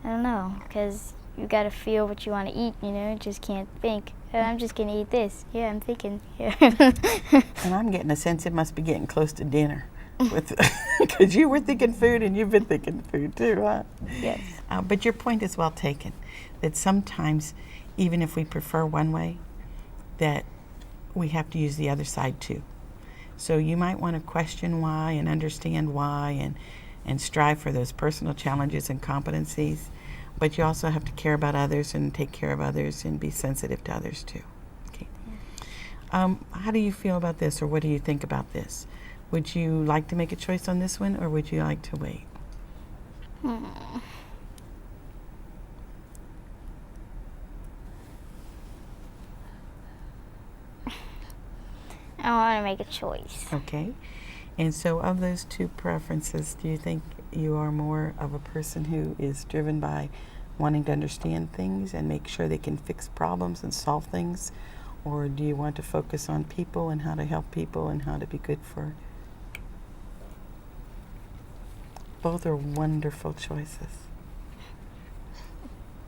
I don't know, because you got to feel what you want to eat, you just can't think, oh, I'm just going to eat this. Yeah, I'm thinking. Yeah. And I'm getting a sense it must be getting close to dinner, because you were thinking food and you've been thinking food too, huh? Yes. But your point is well taken, that sometimes, even if we prefer one way, that we have to use the other side too. So you might want to question why and understand why and strive for those personal challenges and competencies, but you also have to care about others and take care of others and be sensitive to others too. Okay. How do you feel about this, or what do you think about this? Would you like to make a choice on this one, or would you like to wait? I want to make a choice. Okay. And so of those two preferences, do you think you are more of a person who is driven by wanting to understand things and make sure they can fix problems and solve things? Or do you want to focus on people and how to help people and how to be good for? Both are wonderful choices.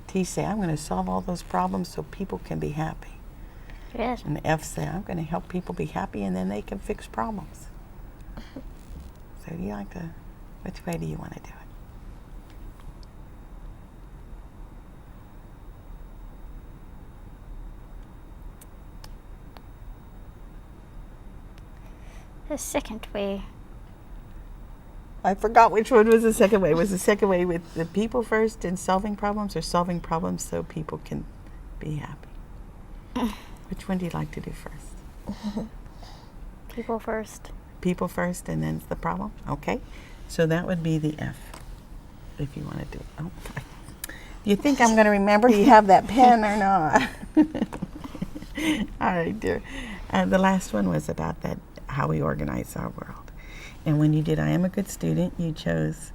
T say, I'm going to solve all those problems so people can be happy. Yes. And F say, I'm going to help people be happy and then they can fix problems. So do you like to, which way do you want to do it? The second way. I forgot which one was the second way. Was the second way with the people first and solving problems, or solving problems so people can be happy? Which one do you like to do first? People first. People first and then the problem? Okay. So that would be the F, if you want to do it. Oh, okay. Do you think I'm going to remember you have that pen or not? All right, dear. The last one was about that, how we organize our world. And when you did I am a good student, you chose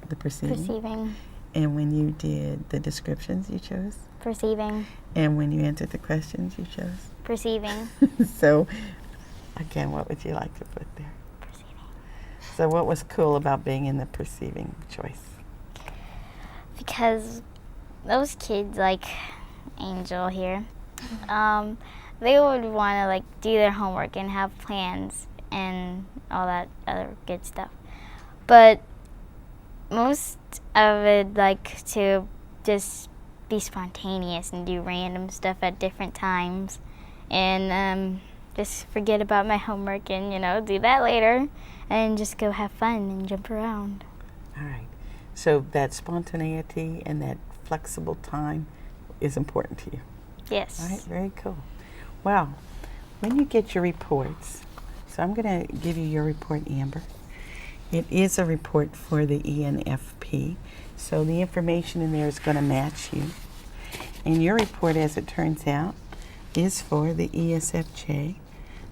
the perceiving. Perceiving. And when you did the descriptions, you chose? Perceiving. And when you answered the questions, you chose? Perceiving. So, again, what would you like to put there? Perceiving. So what was cool about being in the perceiving choice? Because those kids, like Angel here, they would want to like do their homework and have plans and all that other good stuff. But most of it like to just be spontaneous and do random stuff at different times, and just forget about my homework and do that later, and just go have fun and jump around. All right. So that spontaneity and that flexible time is important to you. Yes. All right. Very cool. Well, when you get your reports, so I'm going to give you your report, Amber. It is a report for the ENFP, so the information in there is going to match you. And your report, as it turns out, is for the ESFJ,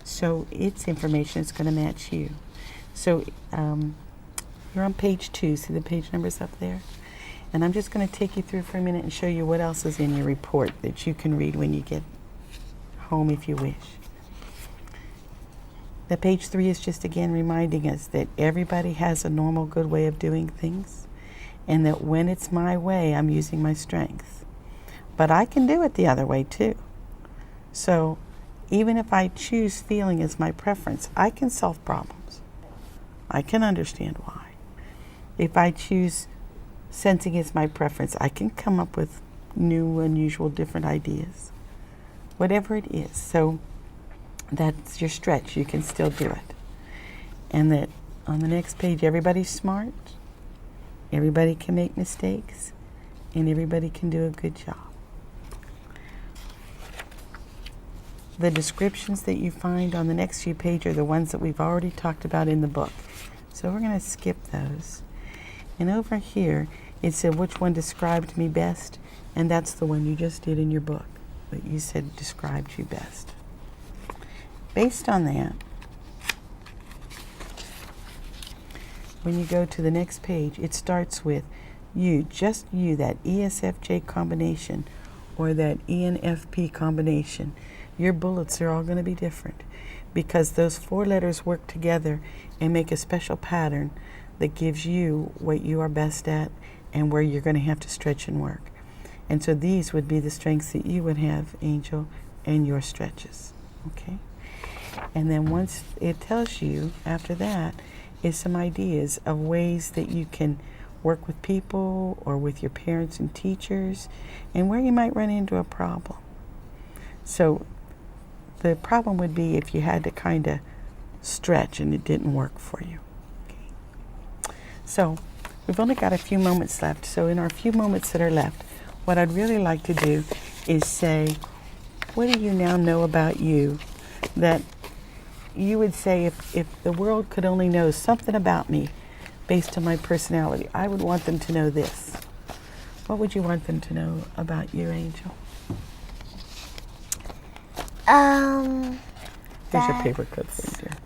so its information is going to match you. So you're on page 2. See the page numbers up there? And I'm just going to take you through for a minute and show you what else is in your report that you can read when you get home if you wish. The page 3 is just again reminding us that everybody has a normal good way of doing things, and that when it's my way, I'm using my strengths. But I can do it the other way too. So even if I choose feeling as my preference, I can solve problems. I can understand why. If I choose sensing as my preference, I can come up with new, unusual, different ideas. Whatever it is. So that's your stretch. You can still do it. And that on the next page, everybody's smart, everybody can make mistakes, and everybody can do a good job. The descriptions that you find on the next few pages are the ones that we've already talked about in the book. So we're going to skip those. And over here, it said which one described me best, and that's the one you just did in your book that you said described you best. Based on that, when you go to the next page, it starts with you, just you, that ESFJ combination or that ENFP combination. Your bullets are all going to be different because those 4 letters work together and make a special pattern that gives you what you are best at and where you're going to have to stretch and work. And so these would be the strengths that you would have, Angel, and your stretches. Okay? And then once it tells you, after that, is some ideas of ways that you can work with people or with your parents and teachers and where you might run into a problem. So the problem would be if you had to kind of stretch and it didn't work for you. Okay. So we've only got a few moments left. So in our few moments that are left, what I'd really like to do is say, what do you now know about you that you would say if the world could only know something about me based on my personality, I would want them to know this. What would you want them to know about you, Angel? Here's your paper clip for you, dear.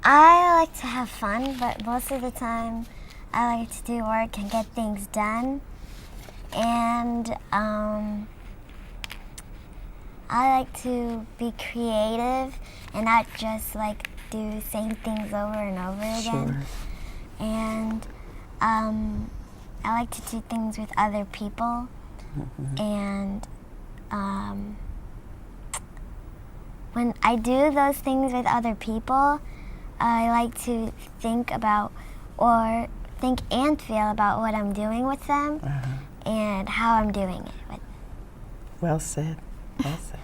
I like to have fun, but most of the time I like to do work and get things done. And I like to be creative and not just like do the same things over and over again. Sure. And I like to do things with other people. Mm-hmm. And when I do those things with other people, I like to think about or think and feel about what I'm doing with them and how I'm doing it with them. Well said. Well said.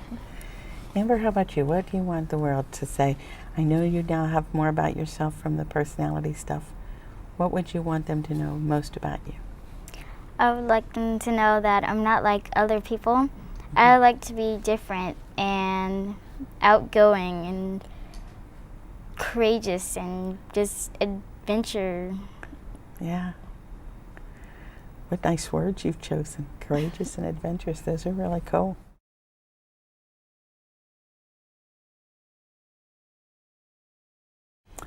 Amber, how about you? What do you want the world to say? I know you now have more about yourself from the personality stuff. What would you want them to know most about you? I would like them to know that I'm not like other people. I like to be different and outgoing and courageous and just adventure. Yeah. What nice words you've chosen. Courageous and adventurous. Those are really cool.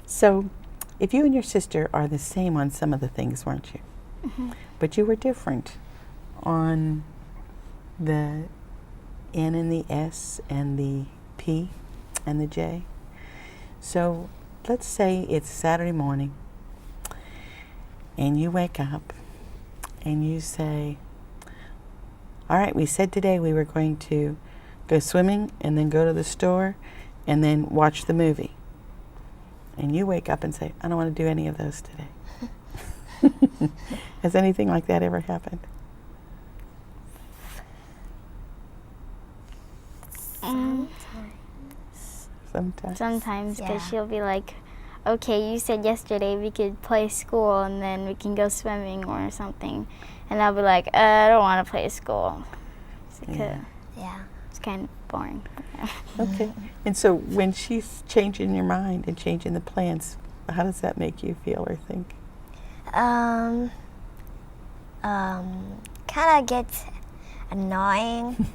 So, if you and your sister are the same on some of the things, weren't you? Mm-hmm. But you were different on the N and the S and the P and the J. So, let's say it's Saturday morning and you wake up and you say, all right, we said today we were going to go swimming and then go to the store and then watch the movie. And you wake up and say, I don't want to do any of those today. Has anything like that ever happened? Sometimes. Sometimes, Yeah. but she'll be like, okay, you said yesterday we could play school and then we can go swimming or something. And I'll be like, I don't want to play school. Yeah. Yeah. It's kind of boring. Okay. And so when she's changing your mind and changing the plans, how does that make you feel or think? Kind of gets annoying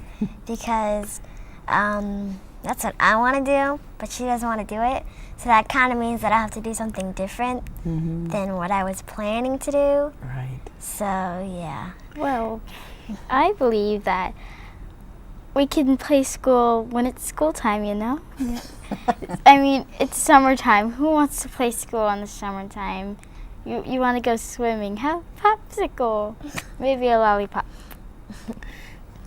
because that's what I want to do, but she doesn't want to do it. So that kind of means that I have to do something different than what I was planning to do. Right. So, yeah. Well, I believe that we can play school when it's school time, you know? I mean, it's summertime. Who wants to play school in the summertime? You want to go swimming. Have a popsicle. Maybe a lollipop.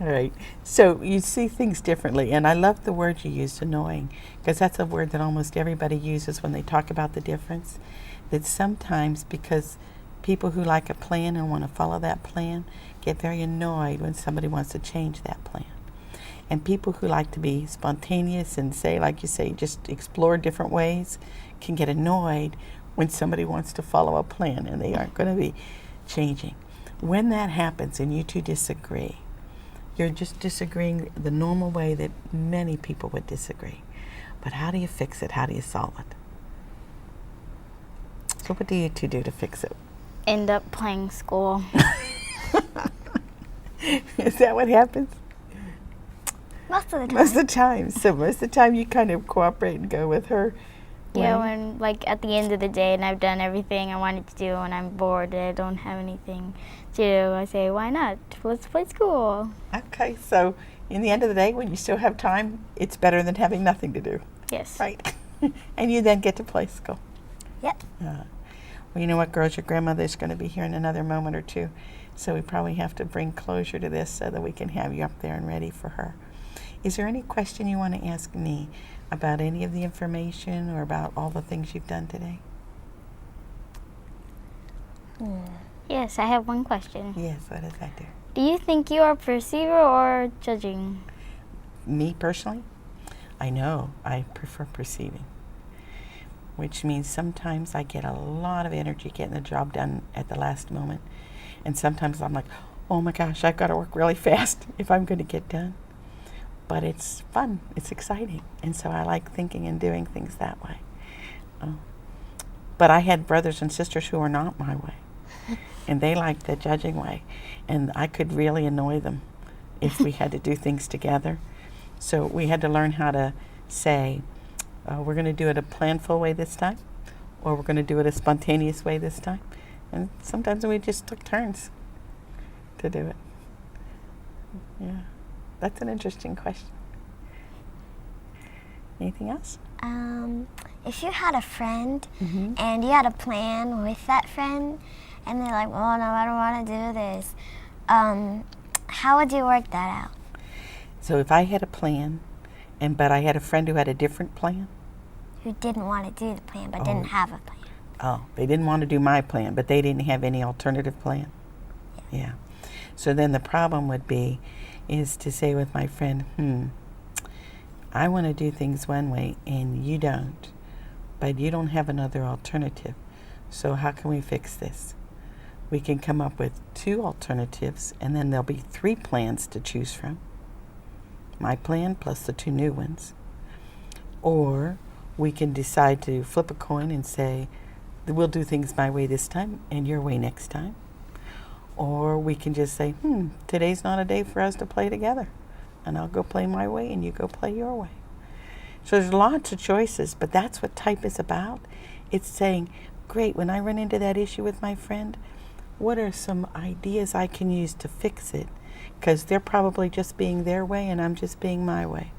All right. So you see things differently. And I love the word you used, annoying, because that's a word that almost everybody uses when they talk about the difference. That sometimes because people who like a plan and want to follow that plan get very annoyed when somebody wants to change that plan. And people who like to be spontaneous and say, like you say, just explore different ways can get annoyed when somebody wants to follow a plan and they aren't going to be changing. When that happens and you two disagree, you're just disagreeing the normal way that many people would disagree. But how do you fix it? How do you solve it? So what do you two do to fix it? end up playing school. Is that what happens? Most of the time. Most of the time. So most of the time you kind of cooperate and go with her. Yeah, way? when like at the end of the day and I've done everything I wanted to do and I'm bored and I don't have anything to do, I say, why not? Let's play school. Okay, so in the end of the day, when you still have time, it's better than having nothing to do, Yes. right? And you then get to play school. Yep. Well, you know what, girls? Your grandmother's going to be here in another moment or two, so we probably have to bring closure to this so that we can have you up there and ready for her. Is there any question you want to ask me about any of the information or about all the things you've done today? Yes, I have one question. Yes, what is that, dear? Do you think you are perceiver or judging? Me personally, I know I prefer perceiving, which means sometimes I get a lot of energy getting the job done at the last moment. And sometimes I'm like, oh my gosh, I've got to work really fast if I'm going to get done. But it's fun, it's exciting, and so I like thinking and doing things that way. But I had brothers and sisters who were not my way, and they liked the judging way, and I could really annoy them if we had to do things together. So we had to learn how to say, we're going to do it a planful way this time, or we're going to do it a spontaneous way this time. And sometimes we just took turns to do it. Yeah. That's an interesting question. Anything else? If you had a friend and you had a plan with that friend, and they're like, "Oh no, I don't want to do this," how would you work that out? So if I had a plan, but I had a friend who had a different plan. Who didn't want to do the plan but didn't have a plan? Oh, they didn't want to do my plan, but they didn't have any alternative plan. Yeah. So then the problem would be, is to say with my friend, I want to do things one way and you don't, but you don't have another alternative. So how can we fix this? We can come up with 2 alternatives, and then there'll be 3 plans to choose from. My plan plus the 2 new ones. Or we can decide to flip a coin and say, we'll do things my way this time and your way next time. Or we can just say, today's not a day for us to play together. And I'll go play my way and you go play your way. So there's lots of choices, but that's what type is about. It's saying, great, when I run into that issue with my friend, what are some ideas I can use to fix it? Because they're probably just being their way and I'm just being my way.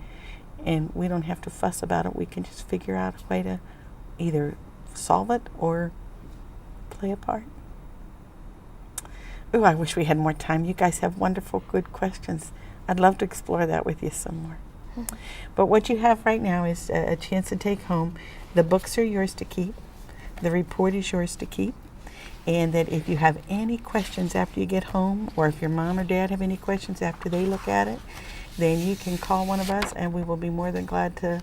And we don't have to fuss about it. We can just figure out a way to either solve it or play a part. Ooh, I wish we had more time. You guys have wonderful, good questions. I'd love to explore that with you some more. But what you have right now is a chance to take home. The books are yours to keep. The report is yours to keep. And that if you have any questions after you get home, or if your mom or dad have any questions after they look at it, then you can call one of us and we will be more than glad to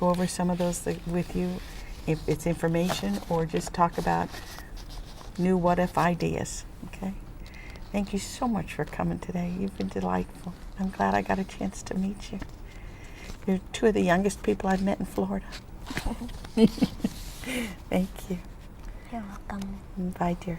go over some of those with you, if it's information or just talk about new what-if ideas, okay? Thank you so much for coming today. You've been delightful. I'm glad I got a chance to meet you. You're 2 of the youngest people I've met in Florida. Thank you. You're welcome. Bye, dear.